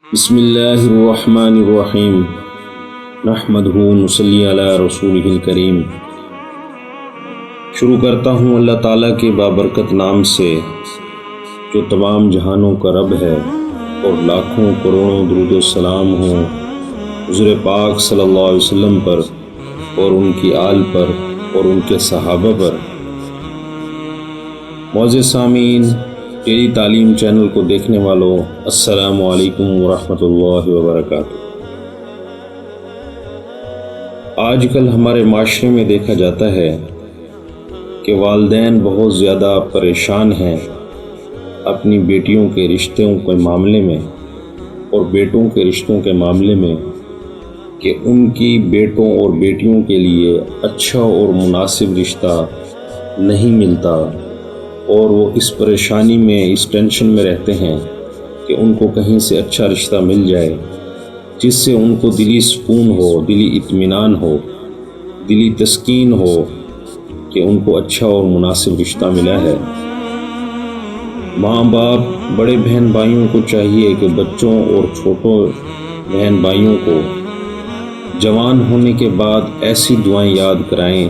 بسم اللہ الرحمن الرحیم نحمدہ ونصلی علی رسولہ الکریم۔ شروع کرتا ہوں اللہ تعالیٰ کے بابرکت نام سے جو تمام جہانوں کا رب ہے، اور لاکھوں کروڑوں درود و سلام ہوں حضور پاک صلی اللہ علیہ وسلم پر اور ان کی آل پر اور ان کے صحابہ پر۔ معزز سامعین، ٹیلی تعلیم چینل کو دیکھنے والوں، السلام علیکم ورحمۃ اللہ وبرکاتہ۔ آج کل ہمارے معاشرے میں دیکھا جاتا ہے کہ والدین بہت زیادہ پریشان ہیں اپنی بیٹیوں کے رشتوں کے معاملے میں اور بیٹوں کے رشتوں کے معاملے میں، کہ ان کی بیٹوں اور بیٹیوں کے لیے اچھا اور مناسب رشتہ نہیں ملتا، اور وہ اس پریشانی میں، اس ٹینشن میں رہتے ہیں کہ ان کو کہیں سے اچھا رشتہ مل جائے جس سے ان کو دلی سکون ہو، دلی اطمینان ہو، دلی تسکین ہو کہ ان کو اچھا اور مناسب رشتہ ملا ہے۔ ماں باپ، بڑے بہن بھائیوں کو چاہیے کہ بچوں اور چھوٹوں بہن بھائیوں کو جوان ہونے کے بعد ایسی دعائیں یاد کرائیں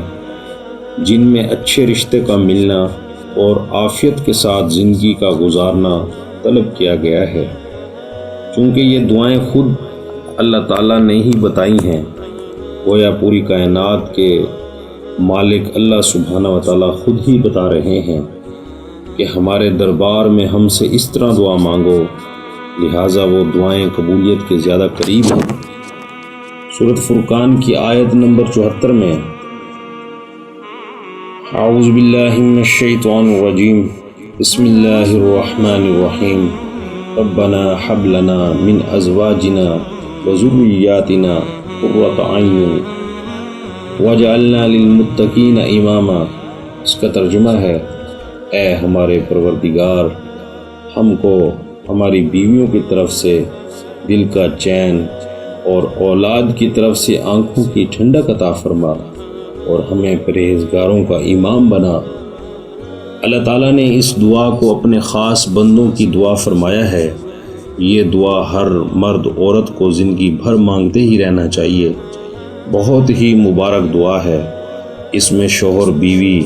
جن میں اچھے رشتے کا ملنا اور عافیت کے ساتھ زندگی کا گزارنا طلب کیا گیا ہے، چونکہ یہ دعائیں خود اللہ تعالیٰ نے ہی بتائی ہیں۔ گویا پوری کائنات کے مالک اللہ سبحانہ و تعالیٰ خود ہی بتا رہے ہیں کہ ہمارے دربار میں ہم سے اس طرح دعا مانگو، لہٰذا وہ دعائیں قبولیت کے زیادہ قریب ہیں۔ سورۃ فرقان کی آیت نمبر 74 میں اعوذ باللہ من الشیطان الرجیم، بسم اللہ الرحمن الرحیم، ربنا حب لنا من ازواجنا وذریاتنا قرۃ اعین واجعلنا للمتقین اماما۔ اس کا ترجمہ ہے، اے ہمارے پروردگار، ہم کو ہماری بیویوں کی طرف سے دل کا چین اور اولاد کی طرف سے آنکھوں کی ٹھنڈک عطا فرما، اور ہمیں پرہیزگاروں کا امام بنا۔ اللہ تعالیٰ نے اس دعا کو اپنے خاص بندوں کی دعا فرمایا ہے۔ یہ دعا ہر مرد عورت کو زندگی بھر مانگتے ہی رہنا چاہیے۔ بہت ہی مبارک دعا ہے۔ اس میں شوہر، بیوی،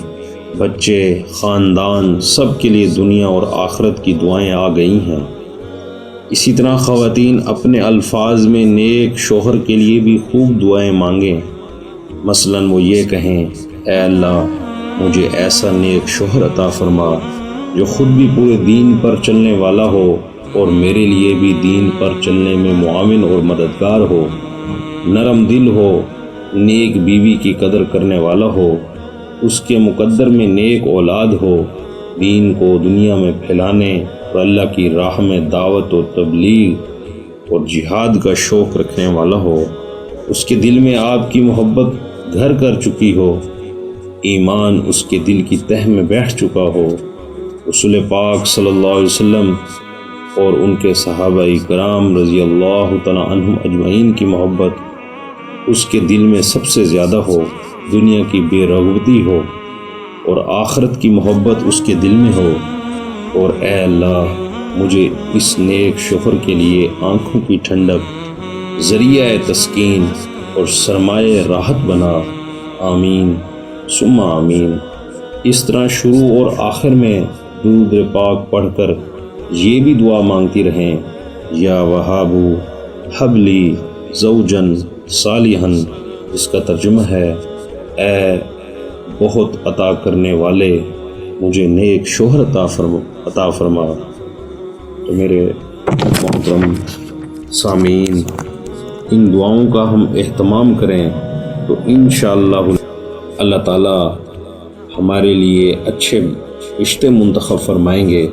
بچے، خاندان سب کے لیے دنیا اور آخرت کی دعائیں آ گئی ہیں۔ اسی طرح خواتین اپنے الفاظ میں نیک شوہر کے لیے بھی خوب دعائیں مانگیں۔ مثلاً وہ یہ کہیں، اے اللہ، مجھے ایسا نیک شوہر عطا فرما جو خود بھی پورے دین پر چلنے والا ہو اور میرے لیے بھی دین پر چلنے میں معاون اور مددگار ہو، نرم دل ہو، نیک بیوی کی قدر کرنے والا ہو، اس کے مقدر میں نیک اولاد ہو، دین کو دنیا میں پھیلانے اور اللہ کی راہ میں دعوت و تبلیغ اور جہاد کا شوق رکھنے والا ہو، اس کے دل میں آپ کی محبت گھر کر چکی ہو، ایمان اس کے دل کی تہ میں بیٹھ چکا ہو، رسول پاک صلی اللہ علیہ وسلم اور ان کے صحابہ کرام رضی اللہ تعالیٰ عنہم اجمعین کی محبت اس کے دل میں سب سے زیادہ ہو، دنیا کی بے رغبتی ہو اور آخرت کی محبت اس کے دل میں ہو، اور اے اللہ، مجھے اس نیک شوہر کے لیے آنکھوں کی ٹھنڈک، ذریعہ تسکین اور سرمایہ راحت بنا، آمین ثم آمین۔ اس طرح شروع اور آخر میں درود پاک پڑھ کر یہ بھی دعا مانگتی رہیں، یا وہاب ہب لی زوجن صالحن۔ اس کا ترجمہ ہے، اے بہت عطا کرنے والے، مجھے نیک شوہر عطا فرما۔ تو میرے محترم سامعین، ان دعاؤں کا ہم اہتمام کریں تو انشاءاللہ اللہ تعالیٰ ہمارے لیے اچھے رشتے منتخب فرمائیں گے۔